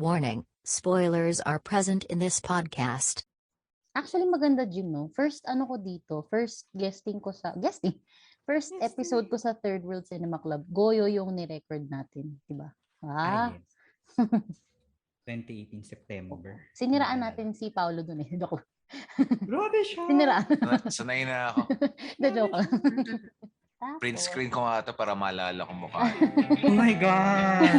Warning, spoilers are present in this podcast. Actually, maganda, Jim, no? First episode ko sa Third World Cinema Club, Goyo yung ni-record natin, diba? Yes. 2018 September. Siniraan natin si Paolo dun eh. Joke. Grabe siya! Siniraan. Sanay na ako. Joke lang. Print screen ko nga ito para maalala ko mukha. Oh my God!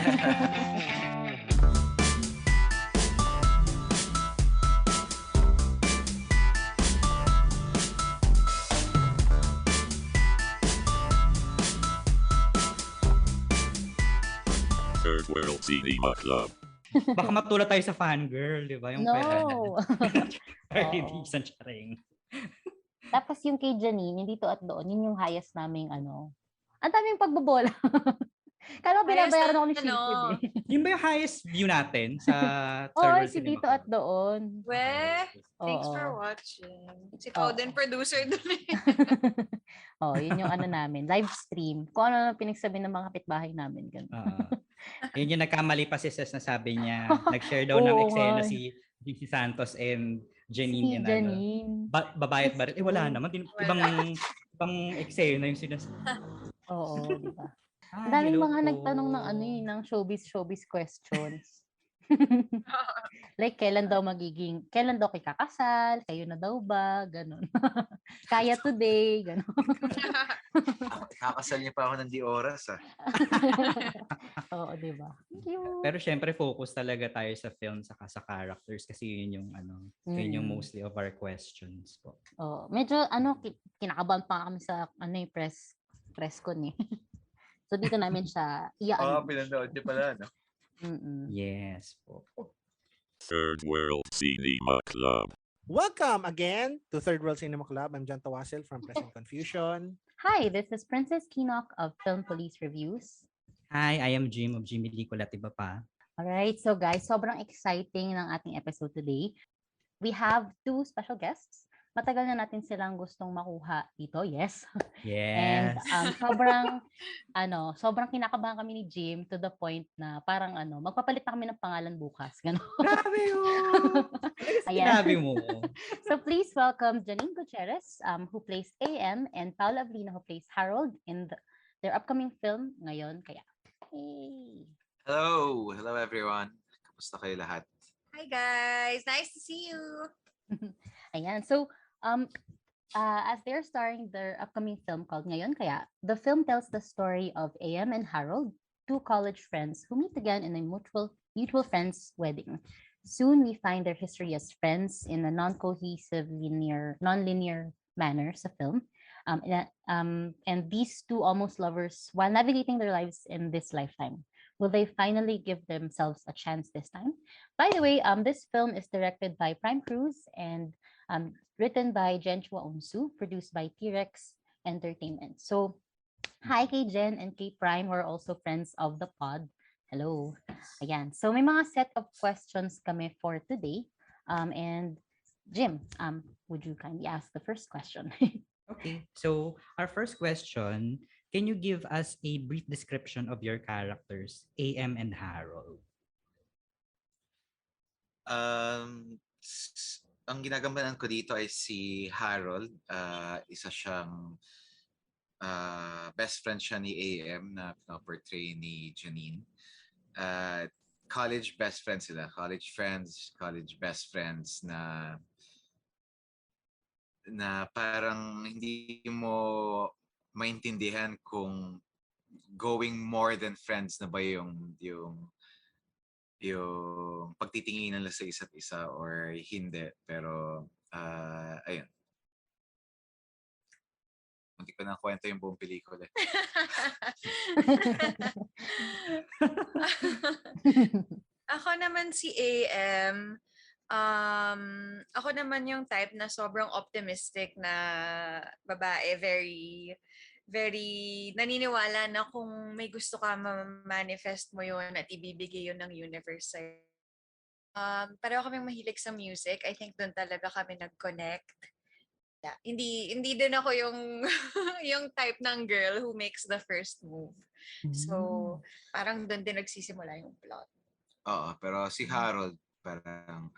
Third World Cinema Club. Baka matulad tayo sa fangirl, di ba? Yung No! Isang charing. Tapos yung kay Janine, yung dito at doon, yun yung highest naming ano. Ang daming pagbobola. Kala ko binabayaran ako ni Shilpid eh. Yun ba yung highest view natin sa Third Oo, World si Cinema dito Club? at doon. Thanks Oo. for watching. Si Pao din producer doon eh. Yun yung ano namin, live stream. Kung ano na pinagsabi ng mga kapitbahay namin. Ganun. Yun yung nagkamali pa si Ses na sabi niya, nag-share daw ng Oo, eksena nga. si GC Santos and Si Janine. Janine. Babayat ba rin? Wala naman. Ibang eksena yung sinasabi. Oo, diba? Ang daming mga nagtanong ng ng showbiz questions. Like, kailan daw kayo kakasal? Kayo na daw ba? Ganon. Kaya today? Ganon. Kakasal niya pa ako ng di oras ah. Oo, diba? Pero syempre focus talaga tayo sa film saka sa characters kasi yun yung yun yung mostly of our questions po. Medyo kinakabahan pa kami sa press con eh. So dito namin siya Pinanood niyo pala, no? Yes po. Third World Cinema Club. Welcome again to Third World Cinema Club. I'm John Tawasil from Present Confusion. Hi, this is Princess Kinok of Film Police Reviews. Hi, I am Jim of Jimmy Licolat, iba pa. Alright, so guys, sobrang exciting ng ating episode today. We have two special guests. Matagal na natin silang gustong makuha dito, yes. Yes. And sobrang kinakabahan kami ni Jim to the point na parang magpapalit na kami ng pangalan bukas. Gano'n. Grabe yun! Ayan. Grabe mo. So please welcome Janine Gutierrez, who plays AM, and Paula Avelino, who plays Harold in their upcoming film ngayon. Kaya, hey! Hello everyone. Kamusta kayo lahat? Hi guys, nice to see you. Ayan. So, as they're starring their upcoming film called Ngayon Kaya, the film tells the story of AM and Harold, two college friends who meet again in a mutual friend's wedding. Soon, we find their history as friends in a non-cohesive, non-linear manner sa film. And these two almost lovers, while navigating their lives in this lifetime, will they finally give themselves a chance this time? By the way, this film is directed by Prime Cruz and written by Jen Chua Unsu, produced by T-Rex Entertainment. So, hi kay Jen and kay Prime, who are also friends of the pod. Hello. Ayan. So, may mga set of questions kami for today. And Jim, would you kindly ask the first question? Okay. So, our first question, can you give us a brief description of your characters, AM and Harold? Ang ginagampanan ko dito ay si Harold. Isa siyang best friend siya ni AM na portray ni Janine. College best friends sila. College best friends na parang hindi mo maintindihan kung going more than friends na ba yung pagtitinginan nila sa isa't isa or hindi. Pero, ayun. Hindi ko na kwento yung buong pelikula. Ako naman si AM. Ako naman yung type na sobrang optimistic na babae. Very, very naniniwala na kung may gusto ka ma-manifest mo yun at ibibigay yun ng universe sa'yo. Pareho kaming mahilig sa music. I think doon talaga kami nag-connect. Yeah. Hindi din ako yung yung type ng girl who makes the first move. So, parang doon din nagsisimula yung plot. Oo, pero si Mm. Harold parang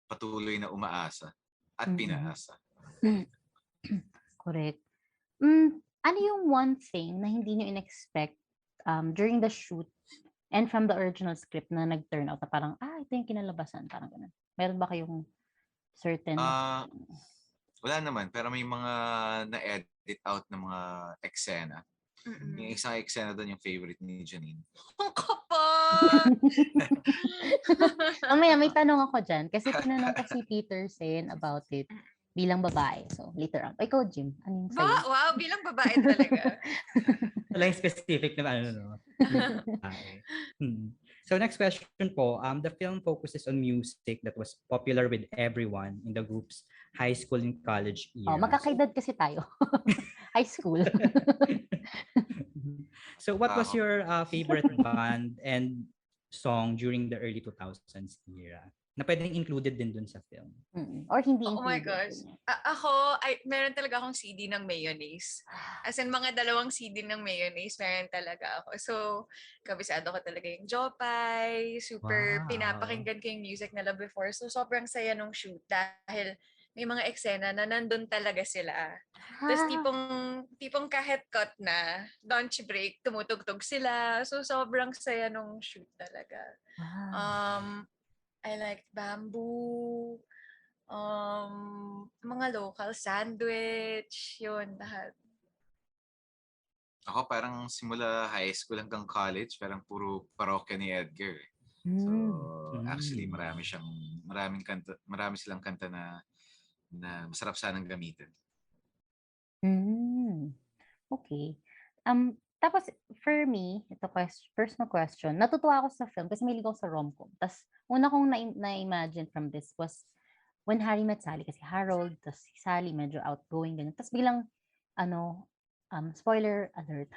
patuloy na umaasa at Mm. pinaasa. Correct. Ano yung one thing na hindi nyo in-expect during the shoot and from the original script na nag-turn out na parang, ito yung kinalabasan, parang ganun. Meron ba kayong certain? Ah, wala naman, pero may mga na-edit out na mga eksena. Yung Mm-mm. isang eksena doon yung favorite ni Janine. Ang kapal! Mamaya may tanong ako dyan kasi tinanong ko si Peterson about it bilang babae. So, later on. Ikaw, Jim, ano yung sa'yo? Wow, bilang babae talaga. Wala yung specific na ano, no? Okay. So next question po, the film focuses on music that was popular with everyone in the group's high school and college era. Magkakaedad kasi tayo. High school. So what was Ako. your favorite band and song during the early 2000s era? Na pwedeng included din dun sa film. Or hindi Oh my included. gosh. Meron talaga akong CD ng Mayonnaise. As in, mga dalawang CD ng Mayonnaise, meron talaga ako. So, kabisado ko talaga yung Jopay. Super Wow. pinapakinggan ko yung music nila before. So, sobrang saya nung shoot dahil may mga eksena na nandun talaga sila. Tapos tipong kahit cut na, lunch break, tumutugtog sila. So, sobrang saya nung shoot talaga. I like Bamboo, mga local sandwich, yun, lahat. Ako parang simula high school hanggang college, parang puro parokya ni Edgar. So, actually marami silang kanta na masarap sanang gamitin. Okay. Tapos, for me, ito personal question, natutuwa ako sa film kasi mahilig ako sa rom-com. Tapos, una kong na-imagine from this was when Harry met Sally, kasi Harold, tapos si Sally medyo outgoing, ganun. Tapos bilang, spoiler alert.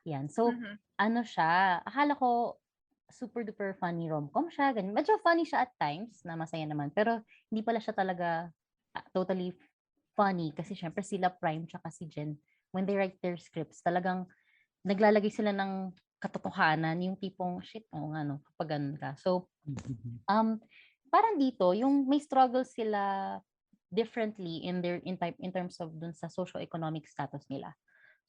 Yan. So, siya, akala ko super duper funny rom-com siya, ganun. Medyo funny siya at times, na masaya naman. Pero, hindi pala siya talaga totally funny kasi syempre sila Prime tsaka si Jen, when they write their scripts, talagang naglalagay sila ng katotohanan, yung tipong, shit, no, kapag ganun ka. So, parang dito, yung may struggle sila differently in terms of dun sa socio-economic status nila.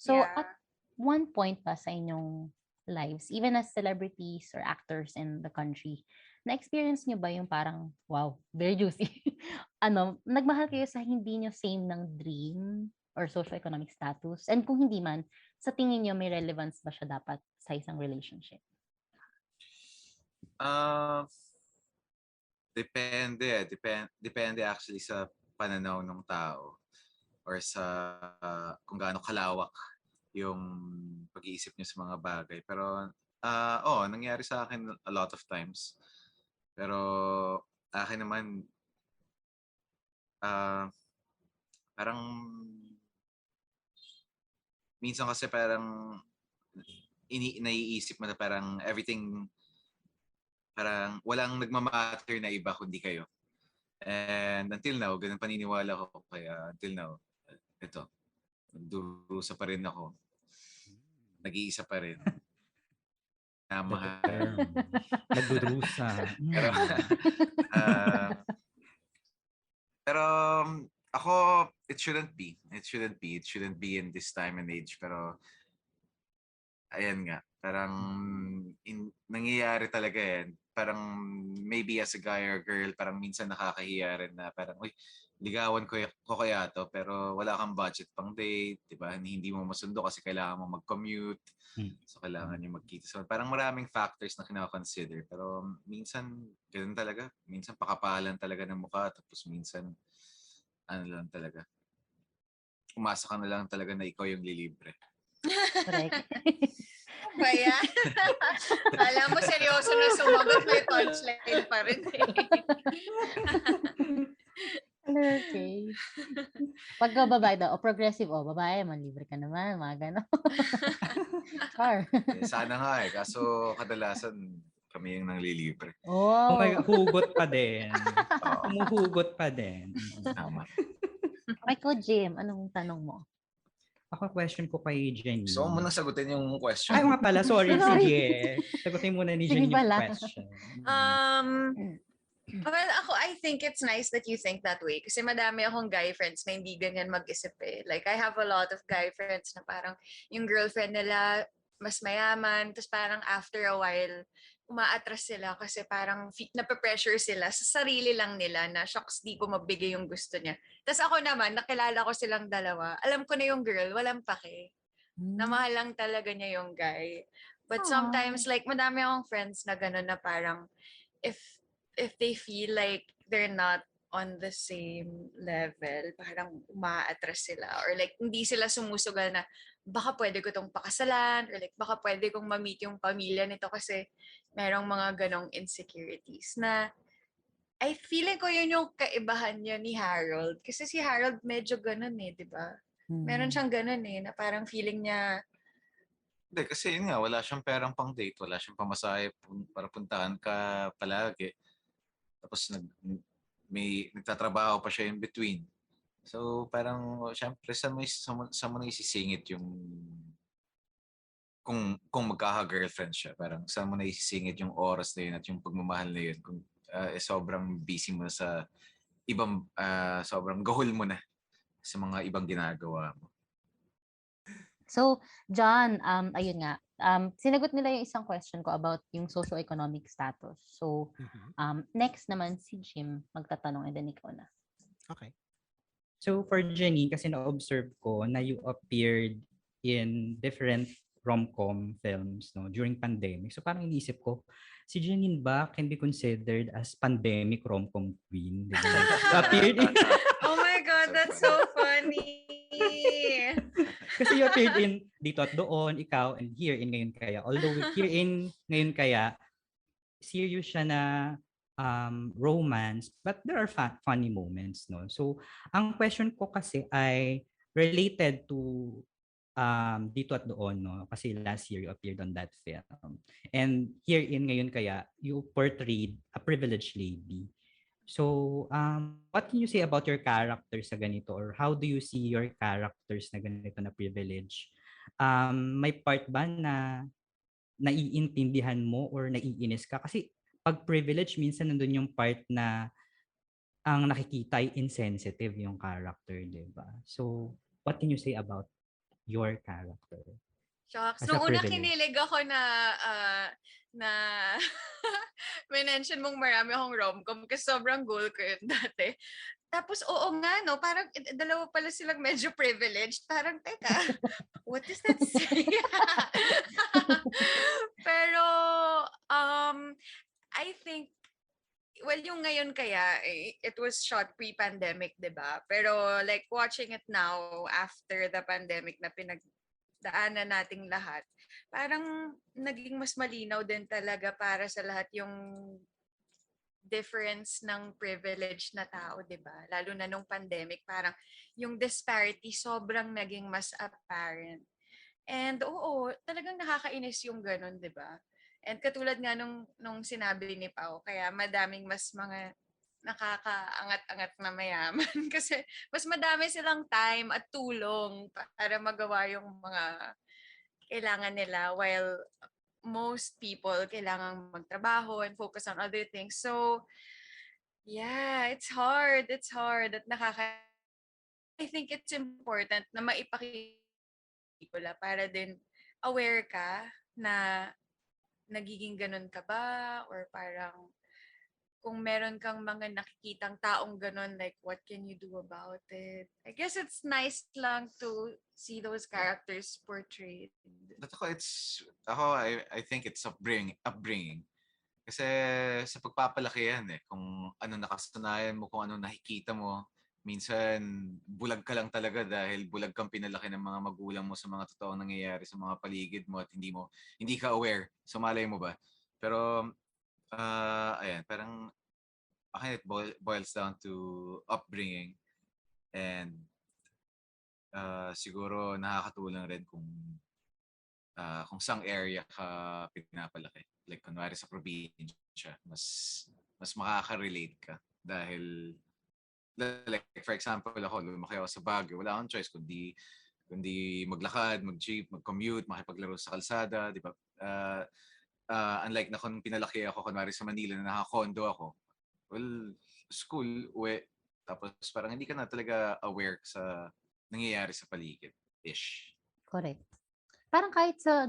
So, Yeah. at one point pa sa inyong lives, even as celebrities or actors in the country, na-experience nyo ba yung parang, wow, very juicy. Nagmahal kayo sa hindi nyo same ng dream or socio-economic status? And kung hindi man, sa tingin nyo may relevance ba siya dapat sa isang relationship? Depende. Depende actually sa pananaw ng tao or sa kung gaano kalawak yung pag-iisip niyo sa mga bagay. Pero, nangyari sa akin a lot of times. Pero, akin naman, parang, minsan kasi parang, naiisip mo na parang everything, parang walang nagmamatter na iba kundi kayo. And until now, ganun paniniwala ko. Kaya until now, ito, nagdurusa pa rin ako. Nag-iisa pa rin. Namahal. Nagdurusa. Pero ako, it shouldn't be. It shouldn't be in this time and age. Pero, ayan nga. Parang, nangyayari talaga yan. Parang, maybe as a guy or girl, parang minsan nakakahiya rin na parang, uy, ligawan ko kaya to, pero wala kang budget pang date, di ba? Hindi mo masundo kasi kailangan mo mag-commute. So, kailangan nyo magkita. So, parang maraming factors na kina-consider. Pero, minsan, ganun talaga. Minsan, pakapalan talaga ng mukha. Tapos, minsan, lang talaga. Umasa ka na lang talaga na ikaw yung lilibre. Correct. Ba yan? Alam mo, seryoso na sumagot, may punchline pa rin Okay. Pagka babae daw, progressive, babae, manlibre ka naman, mga gano'n. Char. Sana nga kaso kadalasan kami yung nanglilibre. Oh my God, hugot pa din. Oo. Humuhugot pa din. Tama. Michael Jim, anong tanong mo? Ako question ko kay Jenny. So, mo nang sagutin yung question. Ay, nga pala. Sorry. Sorry. Sige. Sagutin muna ni Sige Jenny yung pala. question. Well, ako, I think it's nice that you think that way. Kasi madami akong guy friends na hindi ganyan mag-isip eh. Like, I have a lot of guy friends na parang yung girlfriend nila mas mayaman. Tapos parang after a while, umaatras sila kasi parang nape-pressure sila sa sarili lang nila na shocks di ko mabigay yung gusto niya. Tapos ako naman, nakilala ko silang dalawa. Alam ko na yung girl, walang pake. Na mahal lang talaga niya yung guy. But Aw. sometimes, like, madami akong friends na gano'n na parang if they feel like they're not on the same level, parang umaatras sila. Or like, hindi sila sumusugal na baka pwede ko tong pakasalan or like, baka pwede kong ma-meet yung pamilya nito kasi merong mga ganong insecurities na I feel ko yun yung kaibahan niya ni Harold. Kasi si Harold medyo ganon eh, di ba? Meron siyang ganon eh, na parang feeling niya, Hindi, kasi yun nga, wala siyang perang pang date, wala siyang pamasahe para puntahan ka palagi. Tapos may nagtatrabaho pa siya in between. So parang syempre saan mo na isisingit yung kung magkaka-girlfriend siya, parang saan mo na isisingit yung oras na yun at yung pagmamahal na yun kung sobrang busy mo na sa ibang sobrang gahol mo na sa mga ibang ginagawa mo. So, John, ayun nga. Sinagot nila yung isang question ko about yung socio-economic status. So, next naman si Jim magtatanong and then ikaw na. Okay. So for Jenny, kasi na-observe ko na you appeared in different rom-com films no during pandemic. So parang iniisip ko, si Janine ba can be considered as pandemic rom-com queen? Di ba? Appeared in, oh my God, that's so funny. kasi you appeared in Dito at Doon, ikaw, and Here in Ngayon Kaya. Although Here in Ngayon Kaya, serious siya na romance, but there are funny moments, no? So, ang question ko kasi ay related to Dito at Doon, no? Kasi last year you appeared on that film. And Here in Ngayon Kaya, you portrayed a privileged lady. So, what can you say about your character sa ganito? Or how do you see your characters na ganito na privilege? May part ba na naiintindihan mo or naiinis ka? Kasi pag privilege, minsan nandun yung part na ang nakikita ay insensitive yung character, di ba? So, what can you say about your character? Shocks. As a Nung una privilege. kinilig ako na mention mong marami akong rom-com kasi sobrang goal ko yun dati. Tapos oo nga no, parang dalawa pala silang medyo privileged. Parang teka, what does that say? Pero I think well, yung ngayon kaya, it was shot pre-pandemic, di ba? Pero like watching it now, after the pandemic na pinagdaanan nating lahat, parang naging mas malinaw din talaga para sa lahat yung difference ng privilege na tao, di ba? Lalo na nung pandemic, parang yung disparity sobrang naging mas apparent. And oo, talagang nakakainis yung ganun, di ba? And katulad nga nung sinabi ni Pao, kaya madaming mas mga nakakaangat-angat na mayaman kasi mas madami silang time at tulong para magawa yung mga kailangan nila while most people kailangan magtrabaho and focus on other things. So, yeah, it's hard. It's hard at I think it's important na maipakita para din aware ka na nagiging ganun ka ba? Or parang kung meron kang mga nakikitang taong ganun, like what can you do about it? I guess it's nice lang to see those characters portrayed. But I think it's upbringing. Kasi sa pagpapalaki yan eh, kung ano nakasanayan mo, kung ano nakikita mo, minsan bulag ka lang talaga dahil bulag kang pinalaki ng mga magulang mo sa mga totoong nangyayari sa mga paligid mo at hindi ka aware. So malay mo ba? Pero ayan, parang it boils down to upbringing and siguro nakakatulong rin kung saang area ka pinapalaki. Like kunwari sa probinsya, mas makaka-relate ka dahil like for example ako, lumaki ako sa Baguio, wala akong choice kundi kundi maglakad, mag-jeep, mag-commute, makipaglaro sa kalsada, di ba? Unlike na kung pinalaki ako, kunwari sa Manila na naka-condo ako, well, school, uwi, tapos parang hindi ka na talaga aware sa nangyayari sa paligid-ish. Correct. Parang kahit sa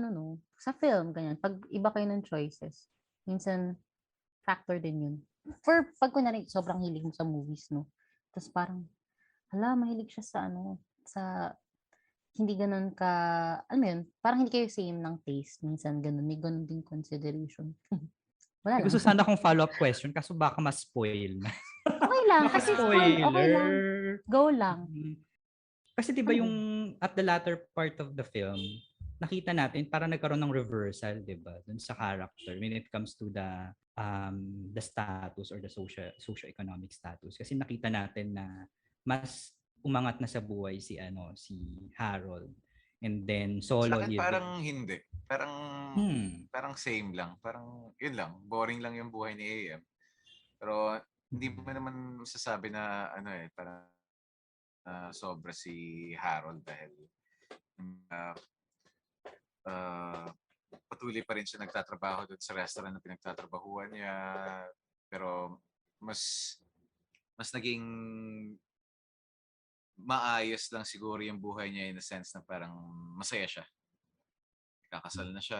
sa film, ganyan, pag iba kayo ng choices, minsan factor din yun. Pag kunwari, sobrang hilig mo sa movies, no? Tapos parang, mahilig siya sa sa hindi ganun ka, alam mo yun, parang hindi kayo same ng taste. Minsan ganun, may ganun din consideration. Wala lang. Gusto sana akong follow-up question kaso baka ma-spoil na. Okay lang, kasi spoil, okay lang. Go lang. Kasi 'di ba yung at the latter part of the film, nakita natin para nagkaroon ng reversal, 'di ba, dun sa character when it comes to the status or the socio-economic status. Kasi nakita natin na mas umangat na sa buhay si Harold. And then Sa solo akin living. parang hindi. Parang same lang. Parang yun lang. Boring lang yung buhay ni AM. Pero hindi mo naman masasabi na parang sobra si Harold dahil patuloy pa rin siya nagtatrabaho doon sa restaurant na pinagtatrabahuan niya. Pero mas naging maayos lang siguro yung buhay niya in a sense na parang masaya siya. Kakasal na siya,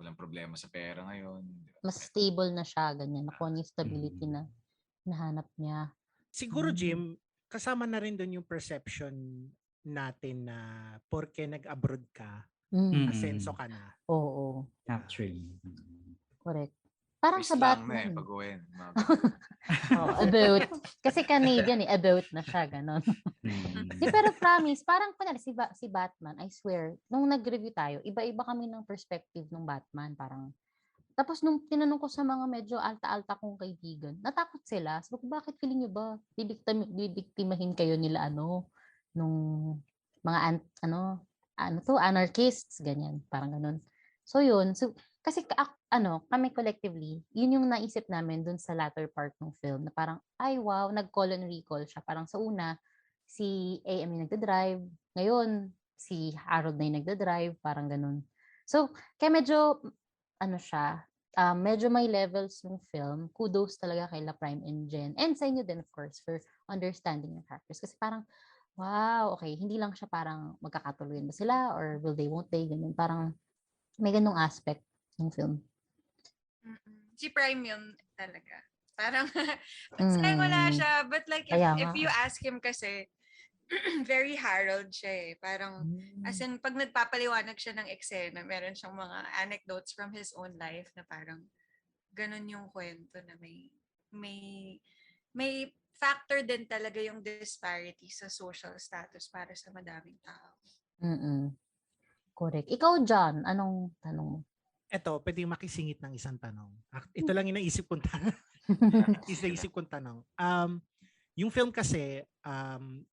walang problema sa pera ngayon. Mas stable na siya, ganyan. Nakuha niya yung stability na nahanap niya. Siguro, Jim, kasama na rin doon yung perception natin na porke nag-abroad ka, asenso ka na. Oo. Actually. Correct. Parang Twist sa lang Batman. na pag-uwin. About. Kasi Canadian about na siya, ganon. Pero promise, parang si Batman, I swear, nung nag-review tayo, iba-iba kami ng perspective ng Batman. Parang, tapos nung tinanong ko sa mga medyo alta-alta kong kaibigan, natakot sila. Sabi ko, bakit feeling nyo ba bibiktimahin kayo nila nung mga anarchists, ganyan, parang ganon. So yun, kasi kami collectively, yun yung naisip namin dun sa latter part ng film na parang, ay wow, nag-call and recall siya. Parang sa una, si AM yung nagda-drive, ngayon, si Harold na yung nagda-drive, parang ganun. So, kaya medyo, medyo may levels yung film. Kudos talaga kay La Prime and Jen. And sa inyo din, of course, for understanding yung characters. Kasi parang, wow, okay, hindi lang siya parang magkakatuloy ba sila or will they, won't they, ganyan. Parang may ganung aspect ng film. Si Prime yun talaga. Parang, sayang wala siya. But like, if you ask him kasi, very Harold siya eh. Parang, as in, pag nagpapaliwanag siya ng eksena, meron siyang mga anecdotes from his own life na parang, ganun yung kwento na may factor din talaga yung disparity sa social status para sa madaming tao. Correct. Ikaw, John, anong tanong mo? Ito, pwede makisingit ng isang tanong. Ito lang yung naisip kong tanong. Yung film kasi,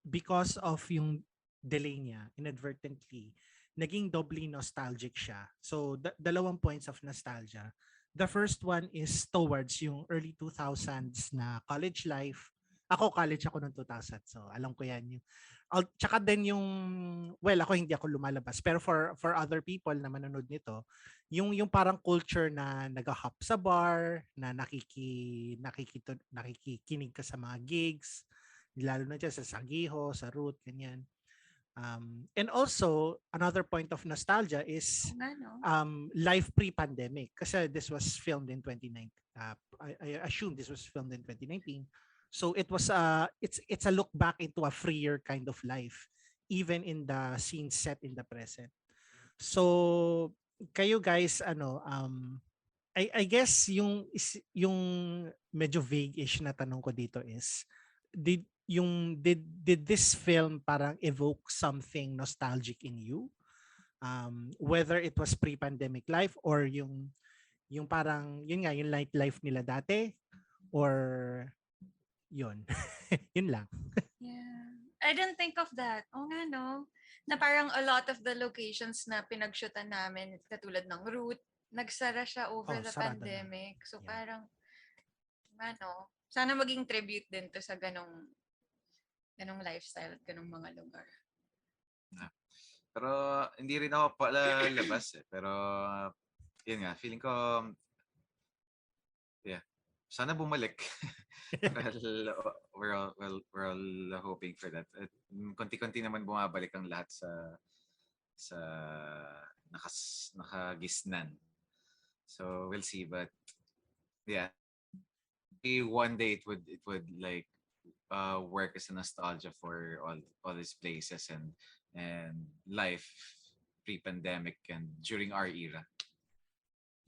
because of yung delay niya, inadvertently, naging doubly nostalgic siya. So, dalawang points of nostalgia. The first one is towards yung early 2000s na college life. College ako noong 2000. So, alam ko yan. Tsaka din yung, well, hindi ako lumalabas. Pero for other people na manonood nito, yung parang culture na nag-hop sa bar, na nakikikinig ka sa mga gigs, lalo na dyan sa Sagiho, sa Root, ganyan. And also, another point of nostalgia is life pre-pandemic. Kasi this was filmed in 2019. I assume this was filmed in 2019. So it was it's a look back into a freer kind of life, even in the scene set in the present. So kayo guys, I guess yung medyo vague-ish na tanong ko dito is, did this film parang evoke something nostalgic in you? Whether it was pre-pandemic life or yung parang yun nga yung life nila dati, or yun. Yun lang. Yeah. I didn't think of that. Nga no. Na parang a lot of the locations na pinag-shootan namin, katulad ng Root, nagsara siya over the pandemic. So parang, sana maging tribute din to sa ganong lifestyle at ganong mga lugar. Pero hindi rin ako pala labas eh. Pero yun nga, feeling ko, yeah, sana bumalik. We're all hoping for that. At konti-konti naman bumabalik ang lahat sa nakagisnan. So we'll see, but yeah, one day it would like work as a nostalgia for all these places and life pre-pandemic and during our era.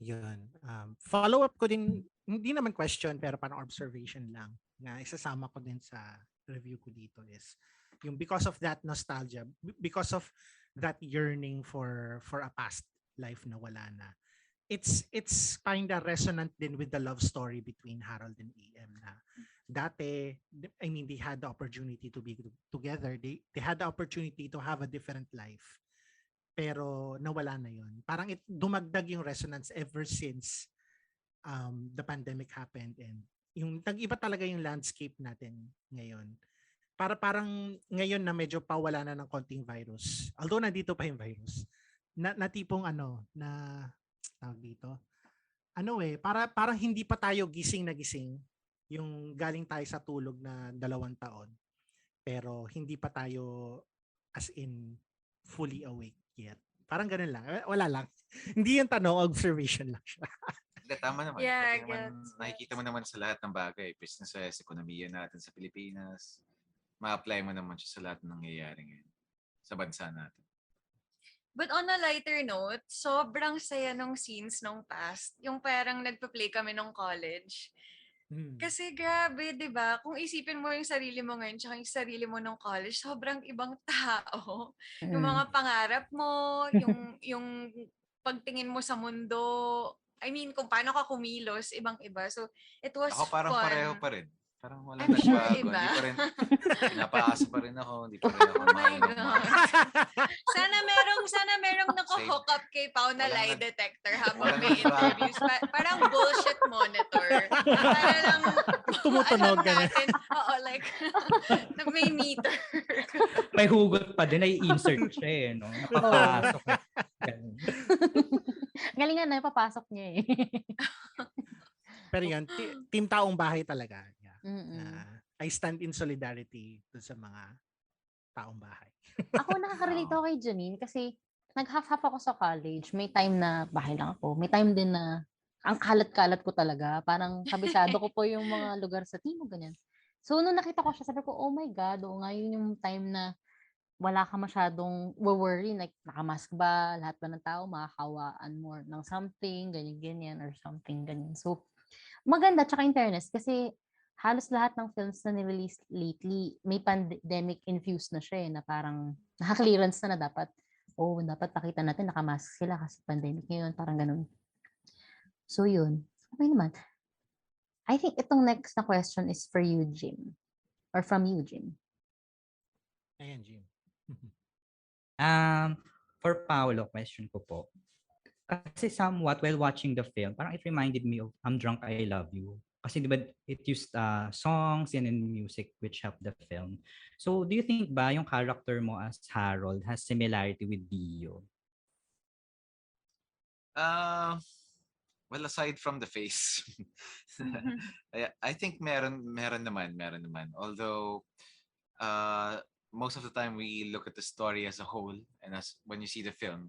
Yun. Follow up ko din, hindi naman question pero parang observation lang na isasama ko din sa review ko dito is yung because of that nostalgia, because of that yearning for a past life na wala na. It's kind of resonant din with the love story between Harold and AM na dati, I mean, they had the opportunity to be together. They had the opportunity to have a different life. Pero nawala na yun. Parang dumagdag yung resonance ever since the pandemic happened and yung nag-iba talaga yung landscape natin ngayon. Parang ngayon na medyo pawala na ng konting virus. Although nandito pa yung virus. Na tipong na tawag dito. Parang hindi pa tayo gising na gising. Yung galing tayo sa tulog na 2 taon. Pero hindi pa tayo as in fully awake yet. Parang ganun lang. Wala lang. Hindi yung tanong, observation lang siya. Tama naman. Yeah, Nakikita mo naman sa lahat ng bagay. Businesses, ekonomiya natin sa Pilipinas. Ma-apply mo naman siya sa lahat ng nangyayari ngayon sa bansa natin. But on a lighter note, sobrang saya nung scenes nung past. Yung parang nagpa-play kami nung college. Kasi grabe, di ba? Kung isipin mo yung sarili mo ngayon tsaka yung sarili mo nung college, sobrang ibang tao. Yung mga pangarap mo, yung pagtingin mo sa mundo, I mean, kung paano ka kumilos, ibang-iba. So, it was Ako parang fun. pareho pa rin. Parang wala I'm sure nagbago. iba. Hindi pa rin, pinapaasa pa rin ako. Hindi pa rin ako Oh my God. Sana merong naka-hook up kay Pao na lie detector habang may interviews. Parang bullshit monitor. Para lang Tumutunog alam natin. Oo, like, na may meter. May hugot pa din, ay insert siya eh, no? Napapasok. Galingan na, papasok niya eh. Pero yun, team taong bahay talaga. Mm-mm. I stand in solidarity dun sa mga taong bahay. Ako nakaka-relate ako kay Janine kasi nag-half-half ako sa college. May time na bahay lang ako. May time din na ang kalat-kalat ko talaga. Parang kabisado ko po yung mga lugar sa Timog, ganyan. So, nung nakita ko siya, sabi ko, oh my God, oo nga, yun yung time na wala ka masyadong worry, like nakamask ba, lahat ba ng tao makakawaan more ng something, ganyan-ganyan, or something, ganyan. So, maganda, tsaka in fairness, kasi halos lahat ng films na nirelease lately, may pandemic-infused na siya na parang naka-clearance na dapat, dapat pakita natin nakamask sila kasi pandemic ngayon, parang ganun. So, yun. Okay naman. I think itong next na question is for you, Jim. Or from you, Jim. Ayan, Jim. For Paolo, question ko po. Kasi somewhat while watching the film, parang it reminded me of I'm Drunk, I Love You. Kasi diba it used songs and music which helped the film. So do you think ba yung character mo as Harold has similarity with Dio? Well, aside from the face, I think meron naman. Although, most of the time we look at the story as a whole, and as when you see the film,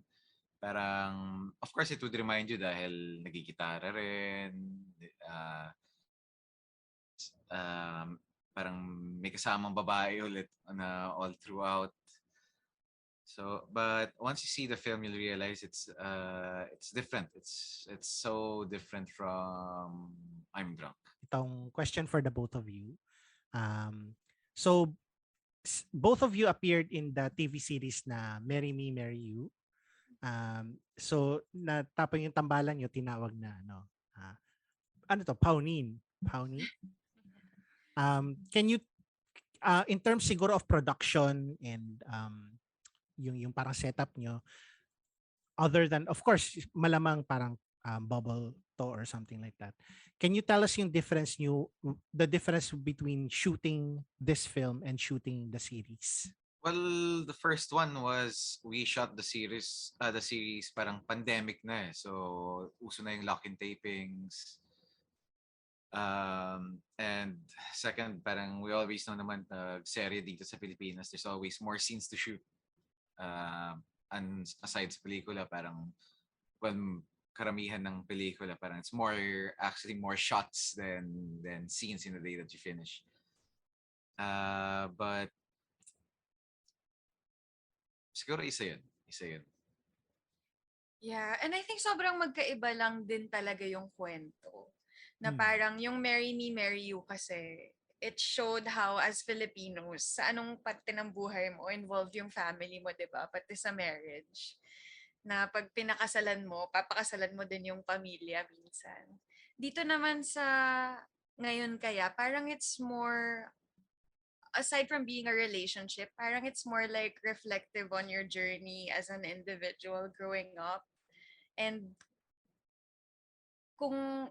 parang, of course, it would remind you dahil nagigitara rin, parang may kasamang babae ulit na all throughout. So, but once you see the film, you'll realize it's different. It's so different from I'm Drunk. Itong question for the both of you. So, both of you appeared in the TV series na Marry Me, Marry You. So, natapos yung tambalan nyo, tinawag na, Paunin. Can you, in terms siguro of production and yung parang setup nyo, other than, of course, malamang parang bubble to or something like that. Can you tell us the difference between shooting this film and shooting the series? Well, the first one was we shot the series parang pandemic na eh. So, uso na yung lock-in tapings. And second, parang we always know naman serye dito sa Pilipinas, there's always more scenes to shoot. And aside sa pelikula, parang well, karamihan ng pelikula, parang it's actually more shots than scenes in the day that you finish. But siguro isa yun. Yeah, and I think sobrang magkaiba lang din talaga yung kwento. Na parang yung Marry Me, Marry You kasi it showed how as Filipinos, sa anong parte ng buhay mo, involved yung family mo, di ba? Pati sa marriage. Na pag pinakasalan mo, papakasalan mo din yung pamilya minsan. Dito naman sa ngayon kaya, parang it's more, aside from being a relationship, parang it's more like reflective on your journey as an individual growing up. And kung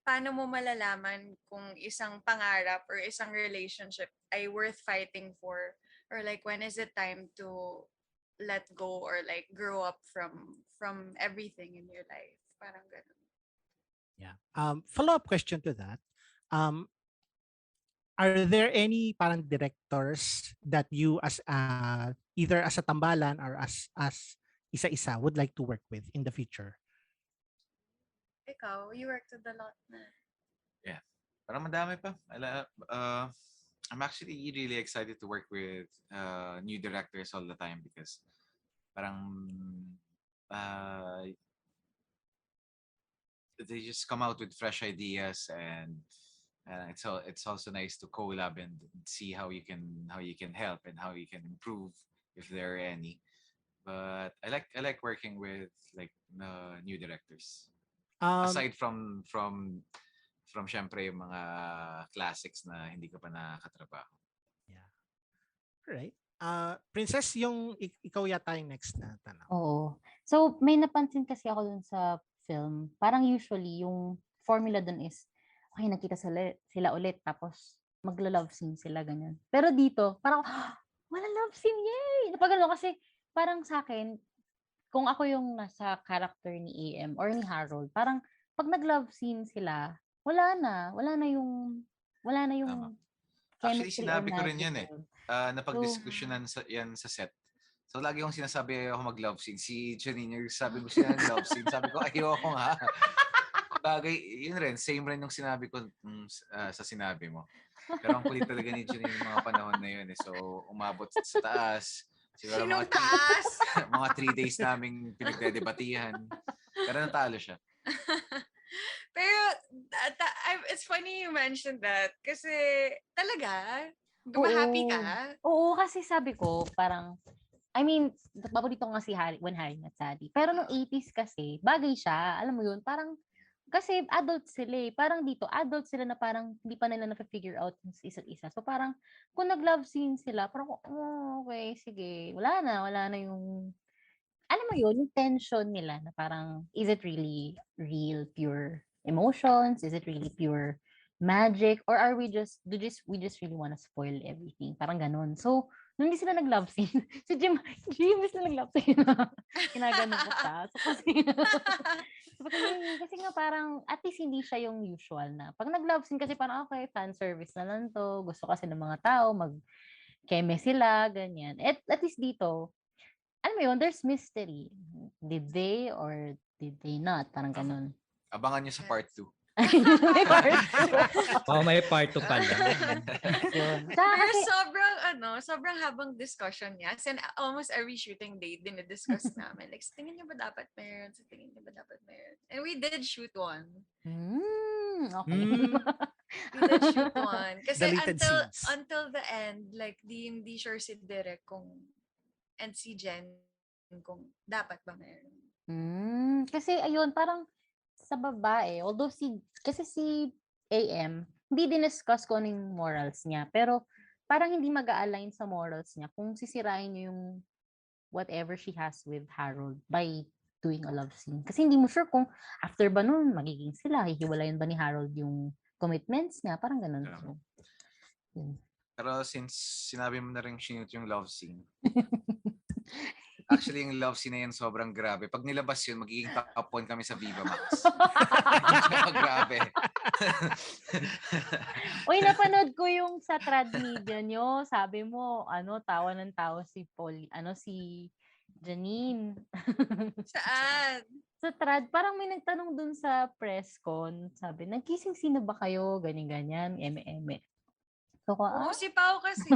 paano mo malalaman kung isang pangarap or isang relationship ay worth fighting for, or like when is it time to let go or like grow up from everything in your life. Parang ganun. Yeah. Follow-up question to that. Are there any parang directors that you as either as a tambalan or as isa-isa would like to work with in the future? Ikaw, you worked with a lot na. Yeah. Parang madami pa. I'm actually really excited to work with new directors all the time because parang they just come out with fresh ideas, and it's also nice to collab and see how you can help and how you can improve if there are any. But I like working with like new directors. Aside from syempre yung mga classics na hindi ka pa nakakatrabaho. Yeah. Alright. Princess, yung ikaw yata yung next na tanong. Oo. So, may napansin kasi ako dun sa film. Parang usually, yung formula dun is, okay, nakita sila ulit, tapos magla-love scene sila, ganyan. Pero dito, parang, wala love scene, yay! Napag kasi, parang sa akin, kung ako yung nasa character ni AM or ni Harold, parang, pag nag-love scene sila, wala na yung Actually, chemistry sinabi or ko rin yan magic. napag-discussionan yan sa set. So, lagi kong sinasabi ako mag-love scene. Si Janine, sabi mo siya ng love scene. Sabi ko, ayoko nga. Bagay, yun rin. Same rin yung sinabi ko sa sinabi mo. Pero ang kulit talaga ni Janine yung mga panahon na yun. So, umabot sa taas. Siguro Sinong taas? mga 3 days naming pinagdedebatihan. Pero natalo siya. Pero it's funny you mentioned that kasi talaga happy ka. Oo, kasi sabi ko parang I mean, paborito ko nga si When Harry Met Sally. Pero nung 80s kasi, bagay siya. Alam mo yun, parang kasi adult sila eh. Parang dito, adult sila na parang hindi pa nila na-figure out yung isa't isa. So parang kung nag-love scene sila, parang okay, sige. Wala na yung alam mo yun, yung tension nila na parang, is it really real, pure emotions? Is it really pure magic? Or are we just really want to spoil everything? Parang ganun. So, nung hindi sila nag-love scene, si Jim sila nag-love scene. Kinaganon ko siya. So, kasi nga parang, at least hindi siya yung usual na. Pag nag-love scene kasi parang, okay, fan service na lang to. Gusto kasi ng mga tao, mag-keme sila, ganyan. At least dito, alam mo yun, there's mystery. Did they or did they not? Parang ganun. Abangan nyo sa part 2. May part 2. May part 2 pala. Pero sobrang habang discussion niya. And almost every shooting day, dinidiscuss namin. Like, tingin niyo ba dapat meron? Tingin niyo ba dapat meron? And we did shoot one. Okay. We did shoot one. Kasi until the end, like, hindi sure si Derek and si Jen kung dapat ba meron. Kasi ayun, parang sa babae, although kasi si AM, hindi din-discuss ko ano yung morals niya. Pero parang hindi mag-a-align sa morals niya kung sisirain niya yung whatever she has with Harold by doing a love scene. Kasi hindi mo sure kung after ba nun, magiging sila, hihiwalayan ba ni Harold yung commitments niya, parang ganun. So, yun. Pero since sinabi mo na rin sinute yung love scene. Actually, yung love scene na yan sobrang grabe. Pag nilabas yun, magiging top 1 kami sa Viva Max. Grabe. Uy, napanood ko yung sa trad media nyo. Sabi mo, tawa ng tawa si si Janine. Saan? Sa trad, parang may nagtanong dun sa press con. Sabi, nagkissing scene na ba kayo? Ganyan-ganyan, eme-eme. So, Oo, si Pao kasi.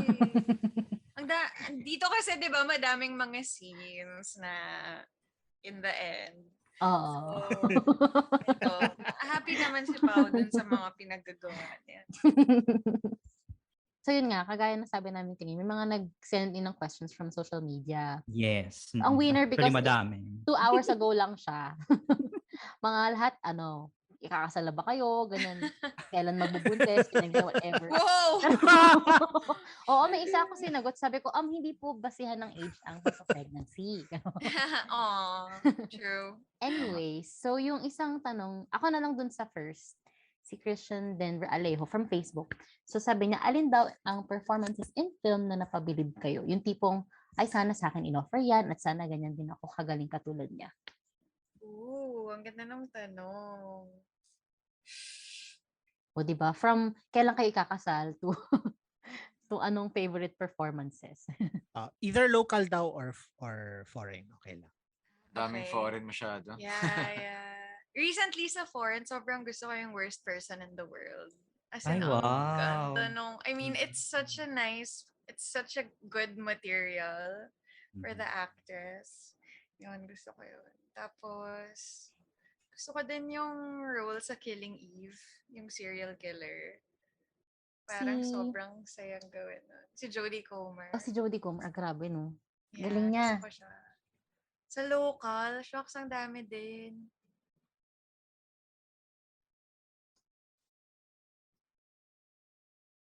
Dito kasi, di ba, madaming mga scenes na in the end. Oo. So, happy naman si Pao dun sa mga pinagagawa niya. So yun nga, kagaya na sabi namin kanina, may mga nag-send in ng questions from social media. Yes. Ang winner because madami. 2 hours ago lang siya. Mga lahat, ikakasal na ba kayo? Ganyan. Kailan magbubuntis? Ganyan, whatever. Wow! Oo, may isa ako sinagot. Sabi ko, hindi po basihan ng age ang sa pregnancy. Aww, true. Anyway, so yung isang tanong, ako na lang dun sa first, si Christian Denver Alejo from Facebook. So sabi niya, alin daw ang performances in film na napabilib kayo? Yung tipong, ay sana sa akin in-offer yan at sana ganyan din ako kagaling katulad niya. Ooh, ang ganda ng tanong. O diba? From kailan kayo ikakasal to to anong favorite performances? Either local daw or foreign. Okay lang. Daming foreign masyado. Yeah. Recently sa foreign, sobrang gusto ko yung Worst Person in the World. As Ay, in, wow. it's such a good material for the actress. Yun, gusto ko yun. Tapos, gusto ko din yung role sa Killing Eve, yung serial killer. Parang sobrang sayang gawin nun. Si Jodie Comer. Si Jodie Comer. Grabe, no? Yeah, galing niya. Gusto ko siya. Sa local, shocks ang dami din.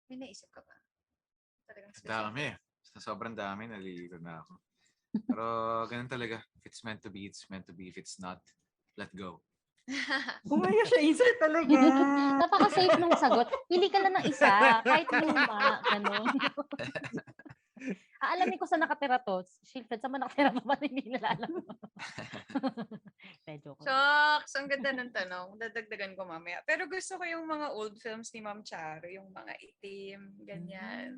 May naisip ka ba? Dami. Sobrang dami. Nalilito na ako. Pero ganun talaga. If it's meant to be, it's meant to be. If it's not, let go. Bumaya siya, insert talaga. Napaka-safe nung sagot. Pili ka lang ng isa. Kahit luma. Ganon. Aalamin ko sa nakatira to. Shilfred, saan ba nakatira pa? Hindi nila alam. Shocks! Ang ganda ng tanong. Dadagdagan ko mamaya. Pero gusto ko yung mga old films ni Ma'am Charo. Yung mga itim, ganyan.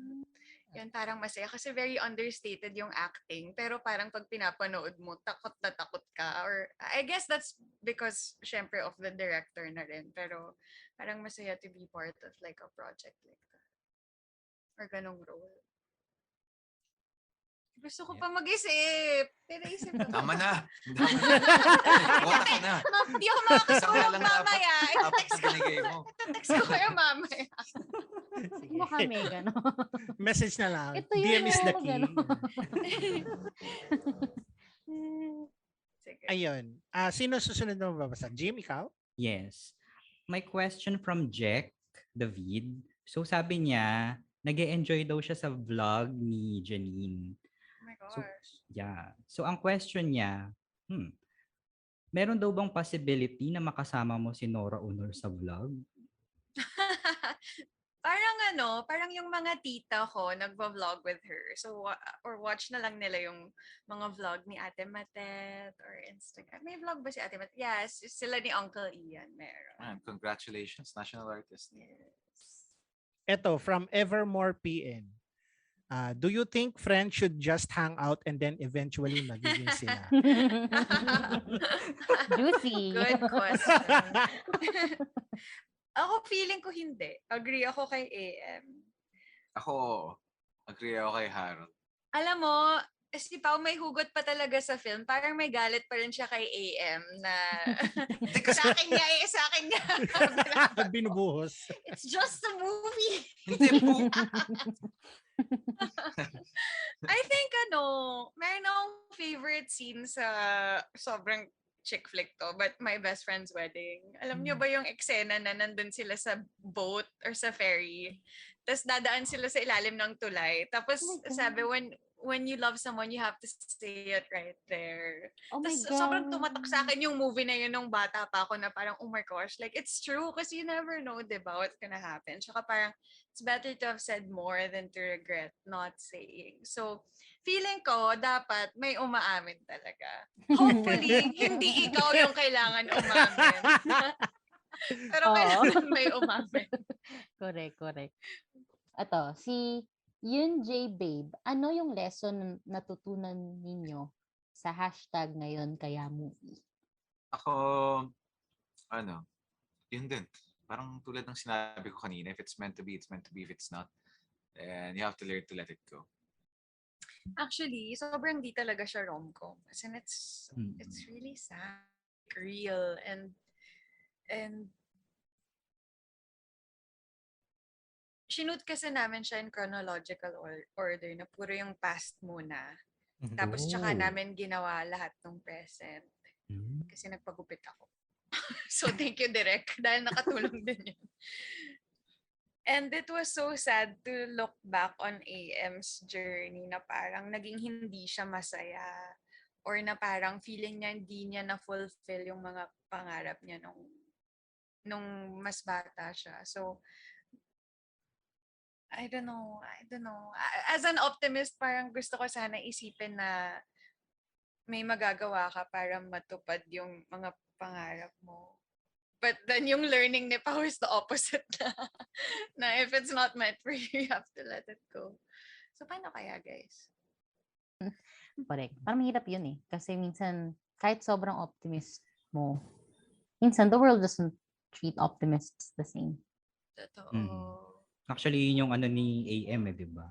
Yun, parang masaya. Kasi very understated yung acting. Pero parang pag pinapanood mo, takot na takot ka. Or I guess that's because, syempre, of the director na rin. Pero parang masaya to be part of like a project like that. Or ganong role. Gusto ko pa mag-isip. Pero isip ko. Tama na. Wala ka na. Hindi ako makakatulog mamaya. Text ko kayo mamaya. Mo kami, gano'n. Message na lang. Ito yun, DM is the key. Ayun. Sino susunod na mababasa? Jim, ikaw? Yes. My question from Jack David. So sabi niya, nag-e-enjoy daw siya sa vlog ni Janine. So, yeah. So ang question niya, meron daw bang possibility na makasama mo si Nora Honor sa vlog? Parang yung mga tita ko nagva-vlog with her. So, or watch na lang nila yung mga vlog ni Ate Matet or Instagram. May vlog ba si Ate Matet? Yes, sila ni Uncle Ian meron. Congratulations, national artist. Yes. Ito, from Evermore PN. Do you think friends should just hang out and then eventually magiging sila? Juicy. Good question. Ako feeling ko hindi. Agree ako kay AM. Ako, agree ako kay Harold. Alam mo, si Pao may hugot pa talaga sa film. Parang may galit pa rin siya kay AM na sa akin niya. Binubuhos. It's just a movie. Hindi po. I think meron akong favorite scene sa sobrang chick flick to, but My Best Friend's Wedding. Alam niyo ba yung eksena na nandun sila sa boat or sa ferry? Tapos dadaan sila sa ilalim ng tulay. Tapos sabi, when you love someone, you have to say it right there. Oh my Tas God. sobrang tumatak sa akin yung movie na yun nung bata pa ako na parang, oh my gosh, like it's true kasi you never know, diba, what's gonna happen. Tsaka parang, it's better to have said more than to regret not saying. So, feeling ko, dapat may umaamin talaga. Hopefully, hindi ikaw yung kailangan umamin. Pero Oo. kailangan may umamin. Correct. Ito, si Yun J. Babe, ano yung lesson na natutunan ninyo sa hashtag ngayon kaya movie? Ako, yun din. Parang tulad ng sinabi ko kanina, if it's meant to be, it's meant to be. If it's not, then you have to learn to let it go. Actually, sobrang di talaga siya rom-com. As in, it's really sad, real, and shoot kasi namin siya in chronological order na puro yung past muna. Tapos tsaka namin ginawa lahat ng present. Kasi nagpagupit ako. So thank you, Direk, dahil nakatulong din yun. And it was so sad to look back on AM's journey na parang naging hindi siya masaya or na parang feeling niya hindi niya na-fulfill yung mga pangarap niya nung mas bata siya. So, I don't know. As an optimist, parang gusto ko sana isipin na may magagawa ka para matupad yung mga pangarap mo. But then yung learning ni Pao is the opposite na if it's not meant for you, you have to let it go. So, paano kaya, guys? Correct. Parang mahirap yun eh. Kasi minsan, kahit sobrang optimist mo, minsan the world doesn't treat optimists the same. Totoo. Actually, yun yung ni AM di ba?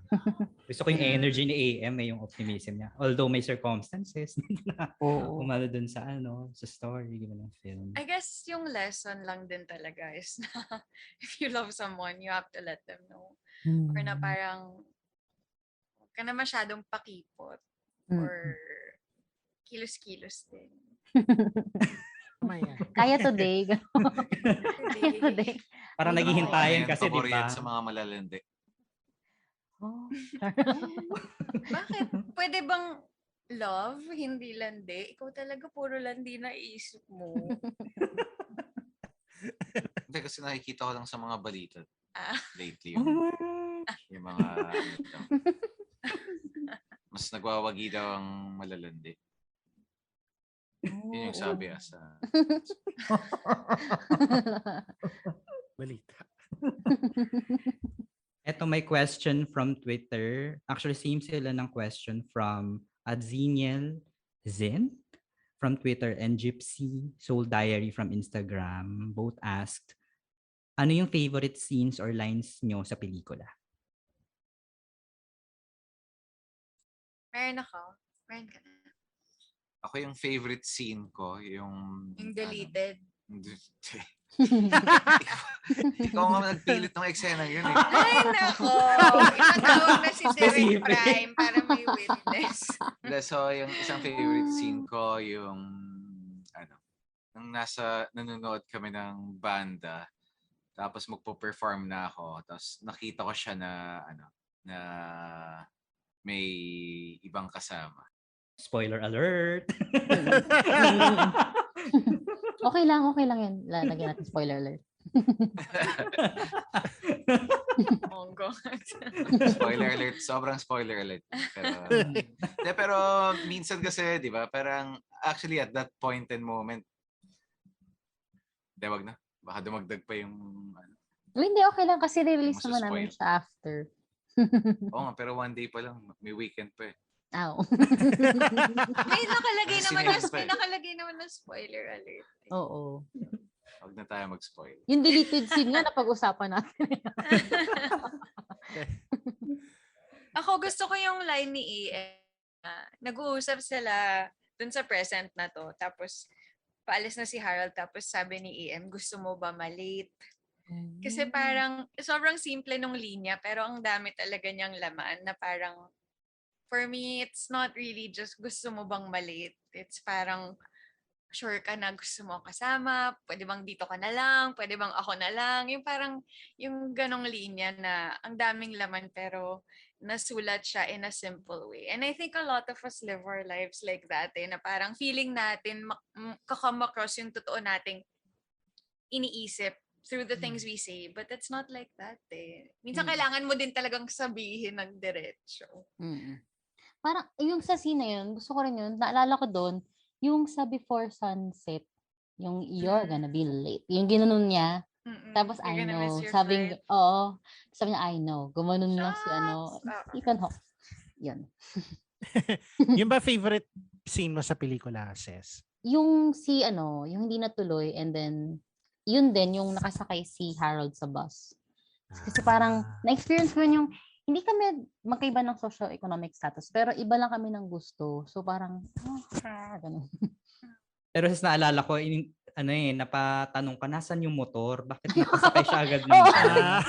Gusto ko yung energy ni AM yung optimism niya. Although may circumstances na umalo dun sa sa story ng film. I guess yung lesson lang din talaga is na if you love someone, you have to let them know. Or na parang huwag ka na masyadong pakipot or kilos-kilos din. Kaya today. Kaya today. Parang naghihintayan kasi, di ba? Sa mga malalandi. Oh. Bakit? Pwede bang love, hindi landi? Ikaw talaga puro landi na iisip mo. Hindi, kasi nakikita ko lang sa mga balita lately. Yung mga mas nagwawagi daw ang malalandi. Yun yung sabi sa balita. Ito may question from Twitter. Actually, same sila ng question from Adziniel Zen from Twitter and Gypsy Soul Diary from Instagram. Both asked, ano yung favorite scenes or lines nyo sa pelikula? Meron ako. Meron ka na. Ako yung favorite scene ko, yung deleted. Ikaw nga nagpilit ng eksena yun eh. Ay, nako. Ipatawag na si Derek Prime para may witness. So, yung isang favorite scene ko, yung nung nanonood kami ng banda, tapos magpo-perform na ako, tapos nakita ko siya na na may ibang kasama. Spoiler alert! Okay lang yun. Lalagyan natin spoiler alert. Spoiler alert. Sobrang spoiler alert. Pero minsan kasi, di ba, parang actually at that point and moment, wag na. Baka dumagdag pa yung Hindi, okay lang kasi release naman namin siya after. Oo nga, pero one day pa lang. May weekend pa eh. May nakalagay naman na spoiler alert. Oo. Huwag na tayo mag-spoil. Yung deleted scene nga napag-usapan natin. Ako gusto ko yung line ni E. Nag-uusap sila dun sa present na to. Tapos paalis na si Harold. Tapos sabi ni EM, gusto mo ba malate? Kasi parang sobrang simple nung linya pero ang dami talaga niyang laman na parang for me, it's not really just gusto mo bang malate. It's parang sure ka na gusto mo kasama, pwede bang dito ka na lang, pwede bang ako na lang. Yung parang yung ganong linya na ang daming laman pero nasulat siya in a simple way. And I think a lot of us live our lives like that na parang feeling natin kakama across yung totoo nating iniisip through the things we say, but it's not like that Minsan kailangan mo din talagang sabihin ng diretso. Parang yung sa scene na yun, gusto ko rin yun, naalala ko doon, yung sa Before Sunset, yung you're gonna be late. Yung ginanon niya, tapos I know, sabi niya, I know, gumanon lang si Ethan Hawke. Yun. Yung ba favorite scene mo sa pelikula, Ses? Yung yung hindi natuloy, and then, yun din, yung nakasakay si Harold sa bus. Kasi parang, na-experience ko yung, hindi kami magkaiba ng socio-economic status, pero iba lang kami ng gusto. So parang, ganun. Pero sa naalala ko, napatanong ka, nasan yung motor? Bakit napasakay siya agad ng tinanong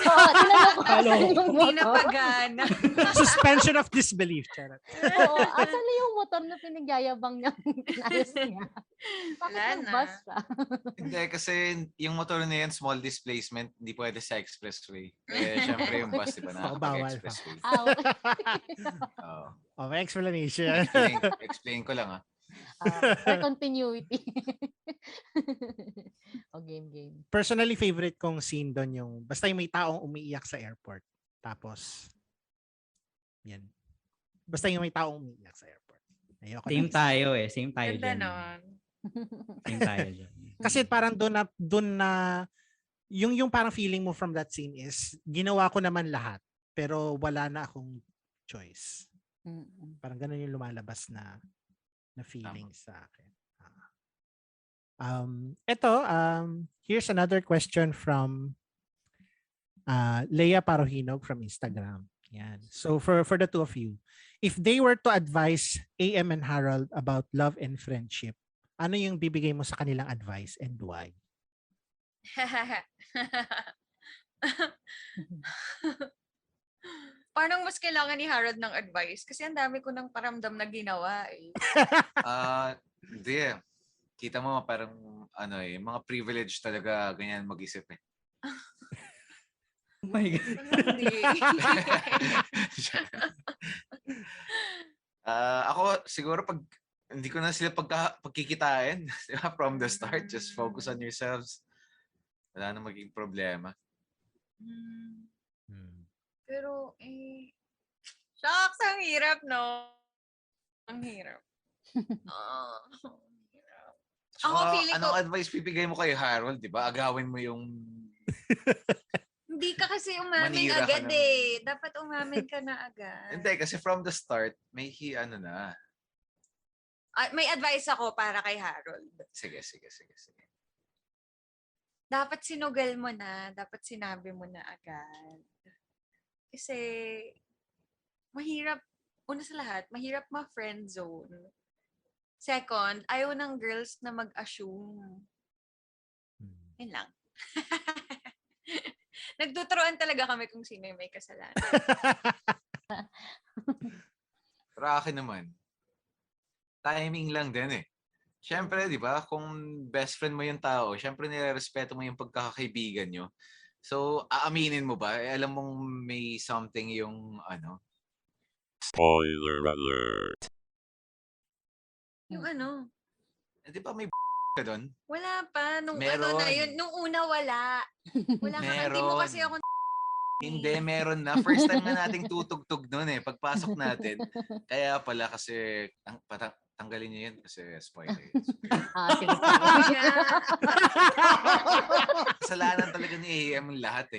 ko, asan yung Hindi motor? napagana. Suspension of disbelief. Charot. Oo, asan na yung motor na pinagyayabang niya? Pinayos niya. Bakit Wala nag-bus na. siya? Hindi, kasi yung motor na yan, small displacement, hindi pwede sa expressway. Eh, syempre yung bus, di ba, Bawal. nakakapag-expressway. Oh, may explanation. Explain ko lang For continuity. Game. Personally, favorite kong scene doon yung, basta yung may taong umiiyak sa airport. Tapos, yan. Basta yung may taong umiiyak sa airport. Ayoko Same tayo Same tayo Ganda dyan. nun. Same tayo dyan. Kasi parang doon na yung parang feeling mo from that scene is ginawa ko naman lahat pero wala na akong choice. Parang ganun yung lumalabas na feeling sa akin. Here's another question from Leia Parohinog from Instagram. Yan. So for the two of you, if they were to advise AM and Harold about love and friendship, ano yung bibigay mo sa kanilang advice and why? Parang mas kailangan ni Harold ng advice kasi ang dami ko ng paramdam na ginawa Hindi Kita mo parang mga privilege talaga ganyan mag-isip Oh my God. Hindi. Ako siguro pag hindi ko na sila pagkikitain from the start, just focus on yourselves. Wala na maging problema. Pero shucks, ang hirap, no? Ang hirap. So, Ako feeling anong ko, advice bibigay mo kay Harold, di ba? Agawin mo yung... hindi ka kasi umamin Manira ka agad lang. Dapat umamin ka na agad. Hindi, kasi from the start, may May advice ako para kay Harold. Sige. Dapat sinugal mo na. Dapat sinabi mo na agad. Kasi, mahirap, una sa lahat, mahirap ma-friend zone. Second, ayaw ng girls na mag-assume. Yun lang. Nagtuturoan talaga kami kung sino yung may kasalanan. Pero akin naman, timing lang din Siyempre, di ba, kung best friend mo yung tao, siyempre nirerespeto mo yung pagkakaibigan nyo. So, aaminin mo ba? Alam mong may something yung Spoiler alert. Yung di ba may ka doon? wala pa. Nung Meron. na yun, nung una wala. Wala ka, hindi mo kasi ako Hindi, meron na. First time na nating tutugtog noon pagpasok natin. Kaya pala kasi, tanggalin niyo yan kasi spoiler. Sige. Kasalanan talaga ni AM lahat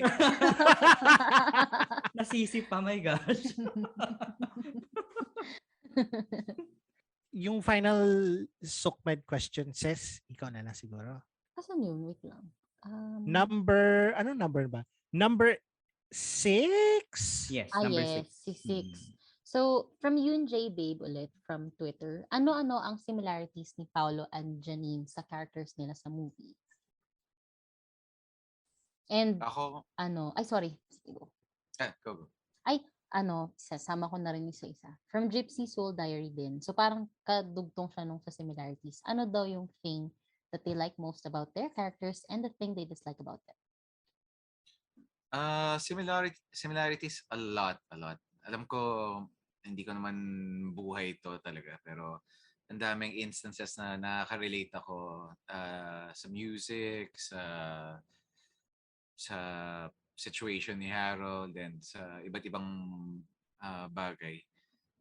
Nasisip pa, my gosh. Yung final Sukmed question, Ses, ikaw na lang siguro. Asan yun? Wait lang. Number 6? Yes, Ah, number yes, 6. si 6. So, from Yun J. Babe ulit, from Twitter, ano-ano ang similarities ni Paolo and Janine sa characters nila sa movie? And, Ako, sorry. Sige, go. go. Sasama ko na rin isa-isa. From Gypsy Soul Diary din. So, parang kadugtong siya nung sa similarities. Ano daw yung thing that they like most about their characters and the thing they dislike about them? Similarities, a lot. alam ko hindi ko naman buhay ito talaga, pero ang daming instances na nakaka-relate ako sa music, sa situation ni Harold, and sa iba't ibang bagay.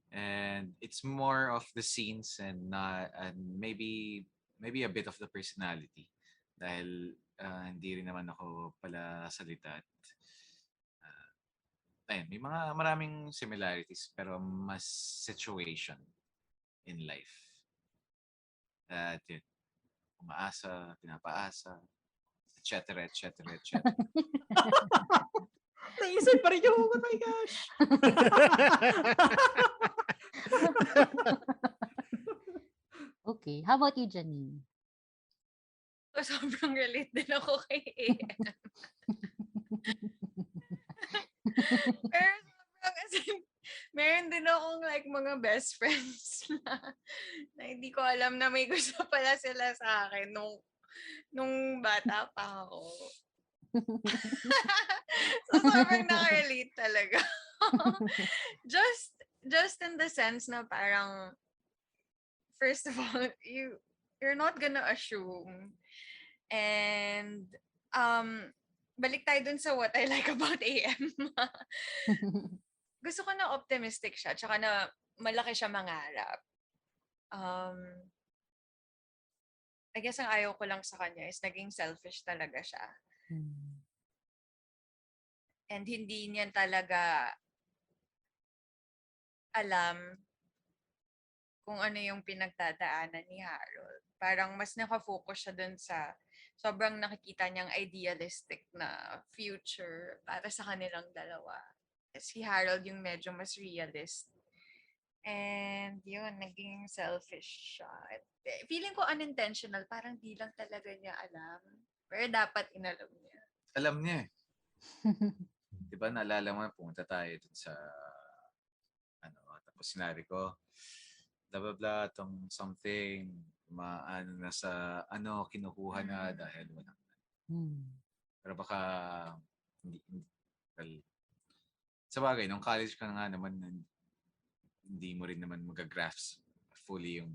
And it's more of the scenes and not, and maybe a bit of the personality, dahil hindi rin naman ako pala salita. Ayun, may mga maraming similarities pero mas situation in life. At yun, umaasa, pinapaasa, etc. Naisip pa rin yung, oh my gosh. Okay. How about you, Janine? Sobrang relate din ako kay AM. Pero sobrang as in, meron din akong like mga best friends na hindi ko alam na may gusto pala sila sa akin nung bata pa ako. So sobrang nakarelate talaga. just in the sense na parang first of all, you're not gonna assume. And balik tayo dun sa what I like about AM. Gusto ko na optimistic siya, tsaka na malaki siya mangarap. I guess ang ayaw ko lang sa kanya is naging selfish talaga siya. And hindi niya talaga alam kung ano yung pinagdadaanan ni Harold. Parang mas nakafocus siya dun sa sobrang nakikita niyang idealistic na future para sa kanilang dalawa. Si Harold yung medyo mas realist. And yun, naging selfish siya. Feeling ko unintentional, parang di lang talaga niya alam. Pero dapat inalam niya. Alam niya eh. Diba, naalala mo, pumunta tayo dun sa tapos sinabi ko, blah blah blah, tong something, na sa kinukuha na dahil wala. Pero baka hindi well, sa bagay, nung college ka nga naman, hindi mo rin naman magagrasp fully yung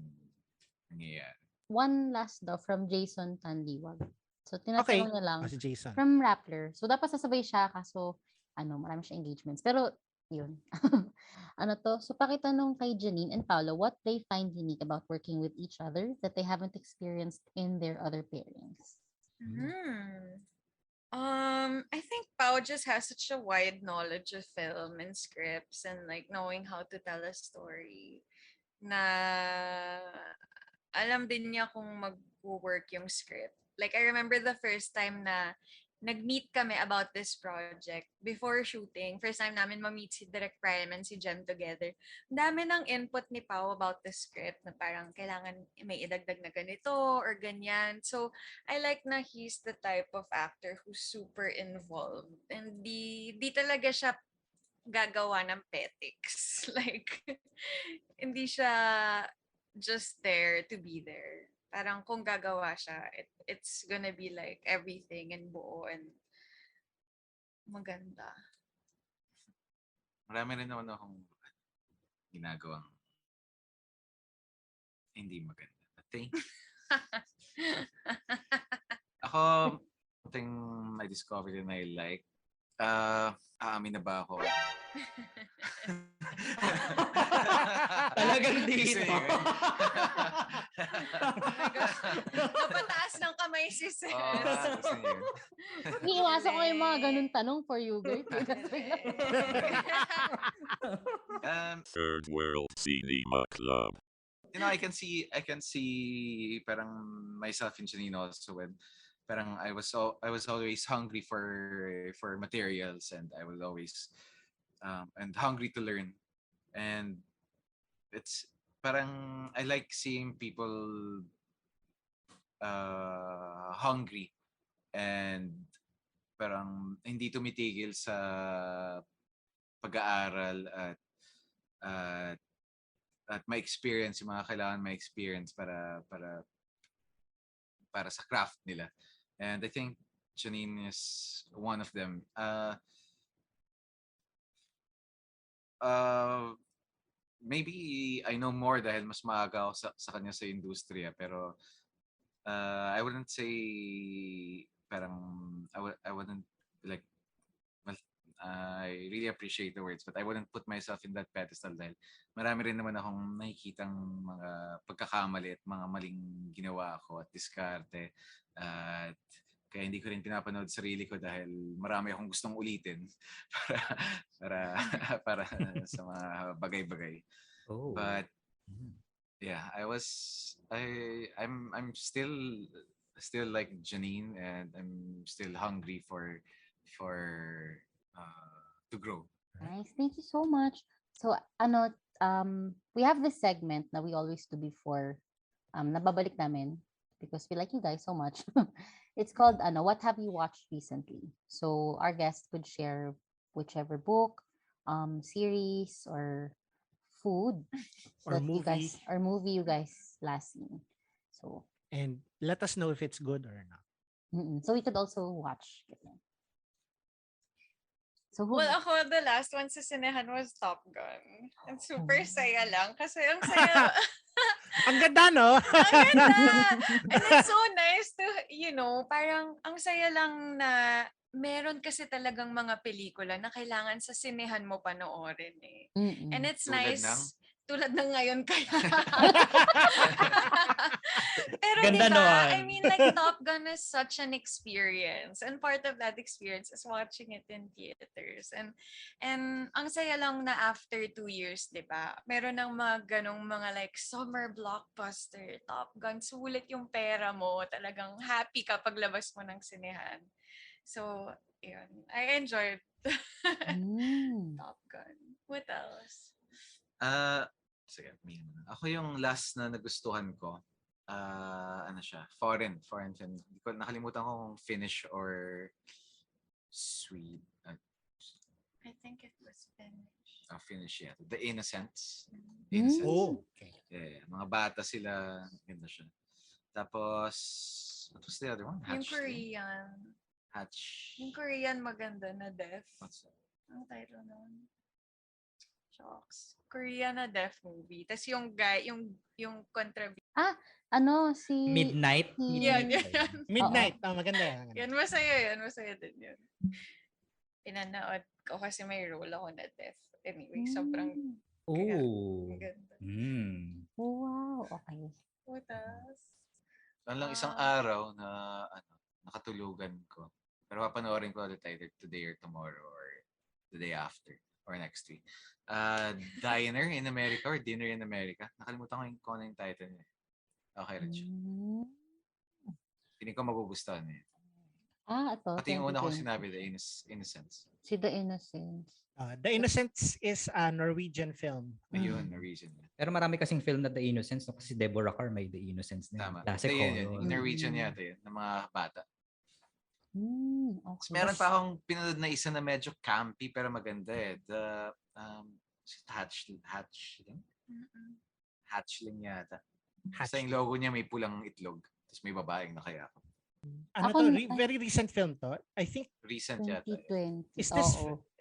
nangyayari. One last daw from Jason Tandiwag. So, tinatanong niya lang si Jason. from Rappler. So, dapat sasabay siya kaso, marami siya engagements. Pero, yun. So, pakitanong kay Janine and Paolo what they find unique about working with each other that they haven't experienced in their other pairings. I think Pao just has such a wide knowledge of film and scripts and like knowing how to tell a story na alam din niya kung mag-work yung script. Like I remember the first time na nag-meet kami about this project before shooting. First time namin ma-meet si Direk Prime and si Jem together. Ang dami ng input ni Pao about the script na parang kailangan may idagdag na ganito or ganyan. So, I like na he's the type of actor who's super involved. And di talaga siya gagawa ng petics. Like, hindi siya just there to be there. Parang kung gagawa siya, it's gonna be like everything and buo and maganda. Marami rin naman akong ginagawang hindi maganda. Thank you. Ako, something I discovered and I like, aamin na ba ako? Talagang dito. Napataas ng kamay si Sir. Iiwasan ko yung mga ganun tanong for you, girl. Third World Cinema Club. I can see parang myself in Janine also when parang I was always hungry for materials, and I was always and hungry to learn. And it's parang I like seeing people hungry and parang hindi tumitigil sa pag-aaral at ma-experience yung mga kailangan ma-experience para sa craft nila. And I think Janine is one of them. maybe I know more dahil mas maaga ako sa kanya sa industriya, pero I wouldn't say parang I wouldn't like, well, I really appreciate the words, but I wouldn't put myself in that pedestal dahil marami rin naman akong nakikitang mga pagkakamali at mga maling ginawa ako at diskarte. At kaya hindi ko rin pinapanood sarili ko dahil marami akong gustong ulitin para para sa mga bagay-bagay. Oh. But yeah, I'm still like Janine, and I'm still hungry for to grow. Nice. Thank you so much. So, we have this segment na we always do before, nababalik namin because we like you guys so much. It's called, what have you watched recently? So, our guests could share whichever book, series, or food Or that you movie. guys, or movie you guys last seen. So, And let us know if it's good or not. so we could also watch. So, who? Well, ako, the last one sa sinehan was Top Gun. And super saya lang. Kasi ang saya. Ang ganda, no? Ang ganda! And it's so nice to, parang ang saya lang na meron kasi talagang mga pelikula na kailangan sa sinehan mo panoorin eh. Mm-mm. And it's Tulad nice. ng? Tulad ng ngayon kaya. Pero Ganda diba, nun. I mean, like, Top Gun is such an experience. And part of that experience is watching it in theaters. And ang saya lang na after 2 years, diba, meron ng mga ganong mga like summer blockbuster, Top Gun, sulit yung pera mo. Talagang happy ka paglabas mo ng sinehan. So, yun. I enjoyed Top Gun. What else? Sige, ako yung last na nagustuhan ko, ano siya, foreign film. Hindi ko nakalimutan ko kung Finnish or Swede. I think it was Finnish. Finnish, yeah. The Innocents. Oh, okay. Yeah, mga bata sila. Ganda siya. Tapos, what was the other one? Yung Korean. Yung Korean maganda na Death. What's that? Ang title nun? Shocks. Korean na death movie. Tapos yung guy, yung contribution. Si... Midnight? Yan. Midnight. Maganda yan. Yan, masaya yan. Masaya din yun. Pinanood ko kasi may role ako na death. Anyway, sobrang Oh. ganda. Wow, okay. What else? Lang isang araw na nakatulugan ko. Pero papanoorin ko ulit either today or tomorrow or the day after or next week. Diner in America or Dinner in America. Nakalimutan ko yung title niya. Okay rin siya. Piling ko magugustuhan niya. Ito. Pati yung una ko sinabi, The Innocents. Si The Innocents. The Innocents is a Norwegian film. Ayun, Norwegian. Pero marami kasing film na The Innocents, no? Kasi Deborah Carr may The Innocents na. Tama. Classic Yun. horror. Norwegian yata yun, ng mga bata. Okay. Meron pa akong pinanood na isa na medyo campy pero maganda eh. The Hatchling yata. Basta yung logo niya may pulang itlog. Tapos may babaeng nakayakap. Very recent film to. I think Recent yata. 2020.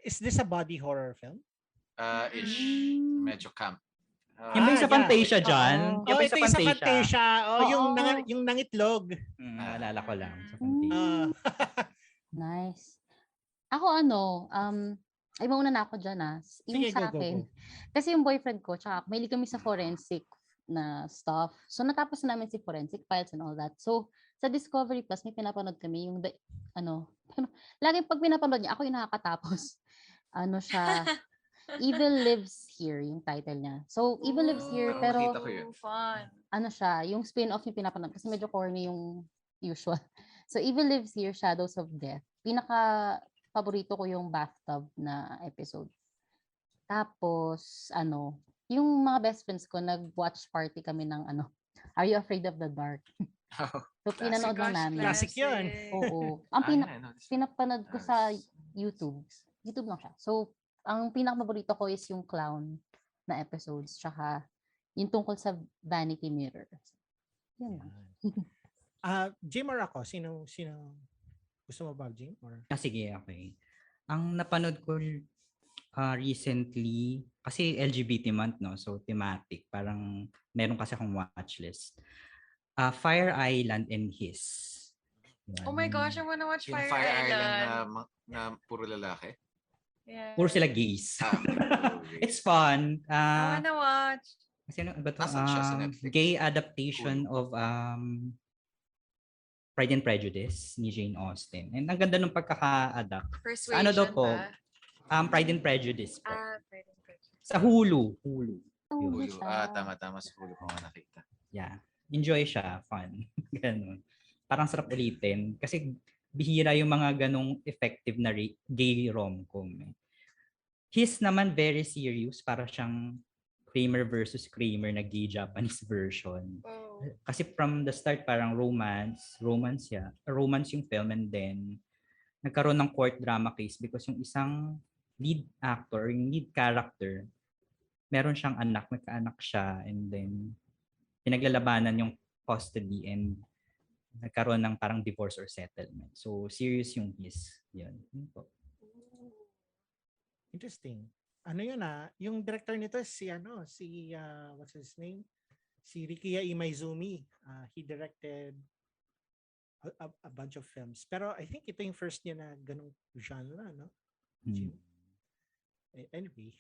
Is this a body horror film? Ish. Medyo camp. Yung ba yung sa Fantasia dyan? Yung ito yung sa Fantasia. Yung nangitlog. Naalala ko lang. Sa Fantasia. Nice. Ako ay mauna na ako dyan Yung Sige, sa akin. Kasi yung boyfriend ko, tsaka mahilig kami sa forensic na stuff. So natapos na namin si Forensic Files and all that. So sa Discovery Plus, may pinapanood kami yung lagi pag pinapanood niya, ako yung nakakatapos. Siya, Evil Lives Here, yung title niya. So, Evil Lives Here, pero fun. Siya, yung spin-off yung pinapanood kasi medyo corny yung usual. So, Evil Lives Here, Shadows of Death. Pinaka-paborito ko yung bathtub na episode. Tapos, yung mga best friends ko, nag-watch party kami ng Are You Afraid of the Dark? So, pinanood lang namin. Classic yun. Oo. Ang pinapanood ko sa YouTube. YouTube lang siya. So, ang pinaka-paborito ko is yung clown na episodes. Tsaka, yung tungkol sa Vanity Mirror. Yun lang. Jim or ako? Sino gusto mo ba, Jim? Or? Sige, okay. Ang napanood ko Recently, kasi LGBT month, no? So, thematic. Parang meron kasi akong watchlist. Fire Island and His. Yan. Oh my gosh, I wanna watch Yung Fire Fire Island Island. na puro lalaki. Yeah. Puro sila gays. Okay. It's fun. I wanna watch. Kasi ano ba to? Nasaan siya sa Netflix? Gay adaptation of Pride and Prejudice ni Jane Austen. And ang ganda ng pagkaka-adapt. Persuasion Ano daw po? ba? Pride and Prejudice po. Pride and Prejudice. Sa Hulu. Hulu siya. Tama. Sa Hulu ko nga nakita. Yeah. Enjoy siya. Fun. Ganun. Parang sarap ulitin. Kasi bihira yung mga ganong effective na gay rom-com. His naman very serious. Para siyang Kramer versus Kramer na gay Japanese version. Oh. Kasi from the start parang romance yung film, and then nagkaroon ng court drama case because yung isang lead actor, yung lead character, meron siyang anak, nagkaanak siya, and then pinaglalabanan yung custody and nagkaroon ng parang divorce or settlement. So serious yung His. Yun po. Interesting. Ano yun yung director nito si what's his name? Si Rikiya Imaizumi. He directed a bunch of films. Pero I think ito yung first niya na ganung genre, no? Anyway.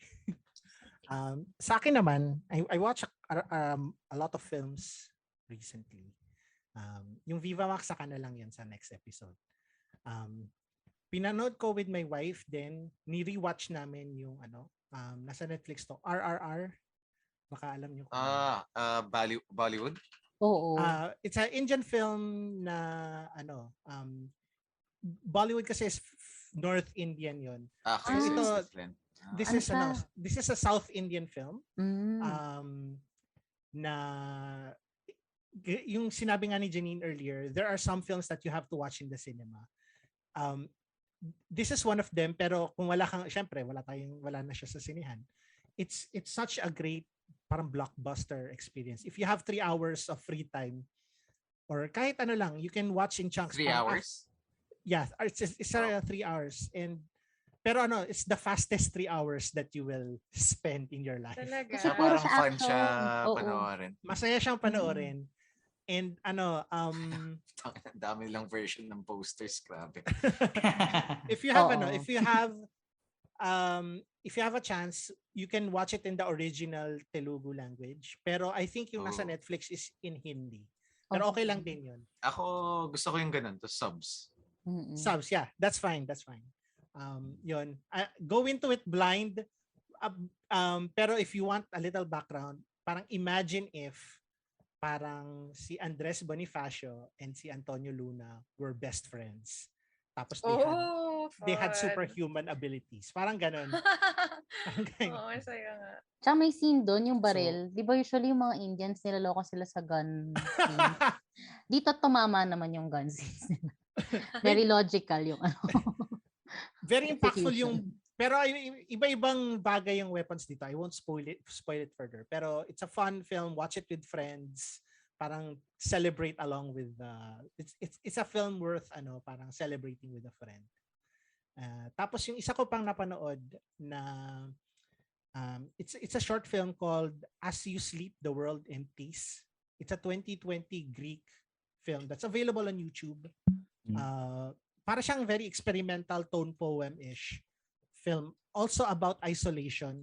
Sa akin naman, I watch a lot of films recently. Yung Viva Max saka na lang yan sa next episode. Pinanood ko with my wife, then ni-rewatch namin yung nasa Netflix to, RRR. Baka alam nyo. Bollywood? Oo. It's an Indian film na Bollywood kasi is North Indian yon. So ito, different. This is a South Indian film. Na yung sinabi nga ni Janine earlier, there are some films that you have to watch in the cinema. This is one of them, pero kung syempre wala na siya sa sinihan. It's such a great parang blockbuster experience. If you have 3 hours of free time or kahit ano lang, you can watch in chunks. 3 hours? Yeah, it's 3 hours, pero it's the fastest 3 hours that you will spend in your life. Talaga. Kasi Parang siya fun siya Oo. panoorin. Masaya siyang panoorin. And Dami lang version ng posters, grabe. if you have Oo. if you have a chance, you can watch it in the original Telugu language. Pero I think yung nasa Netflix is in Hindi. Pero okay lang din yun. Ako, gusto ko yung ganun, to subs. Subs, yeah. That's fine. Yun. Go into it blind. Pero if you want a little background, parang imagine if parang si Andres Bonifacio and si Antonio Luna were best friends. Tapos they had superhuman abilities. Parang ganun. Masaya nga. Tsaka may scene doon, yung baril. Di ba usually yung mga Indians, nilaloko sila sa gun scenes. Dito tumama naman yung gun scenes nila. Very logical yung Very impactful yung pero iba-ibang bagay yung weapons dito. I won't spoil it further. Pero it's a fun film. Watch it with friends. Parang celebrate along with it's a film worth parang celebrating with a friend. Tapos yung isa ko pang napanood na it's a short film called As You Sleep, The World Empties. It's a 2020 Greek film that's available on YouTube. Para siyang very experimental tone poem-ish film, also about isolation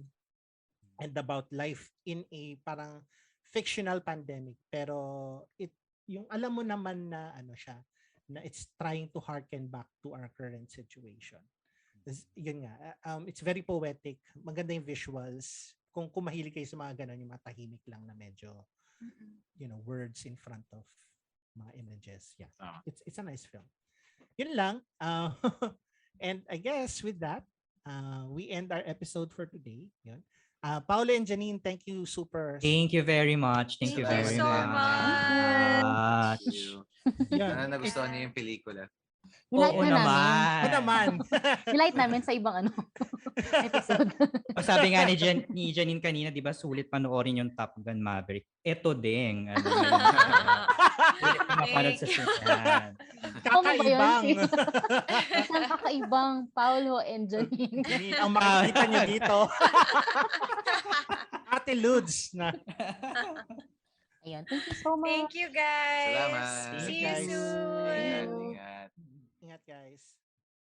and about life in a parang fictional pandemic, pero yung alam mo naman na siya, na it's trying to harken back to our current situation. Yun nga, it's very poetic, maganda yung visuals. Kung mahilig kayo sa mga ganun, yung mga tahimik lang na medyo words in front of mga images. Yeah, it's a nice film. Yun lang. And I guess with that, we end our episode for today. Yun. Paula and Janine, thank you Thank you very much. Thank you very so much. Yeah. Nagustuhan niyo yung pelikula? Oo naman. Nilight namin sa ibang episode. Sabi nga ni Janine kanina, di ba, sulit panoorin yung Top Gun Maverick. Ito din. Sulit na mapanood sa sinihan. Tama ba yun? Kakaibang. Isang kakaibang Paolo and Janine. Ang makikita nyo dito. Ate Ludes na. Ayun. Thank you so much. Thank you, guys. Salamat. See See you you guys. soon. Ingat, ingat. Ingat guys.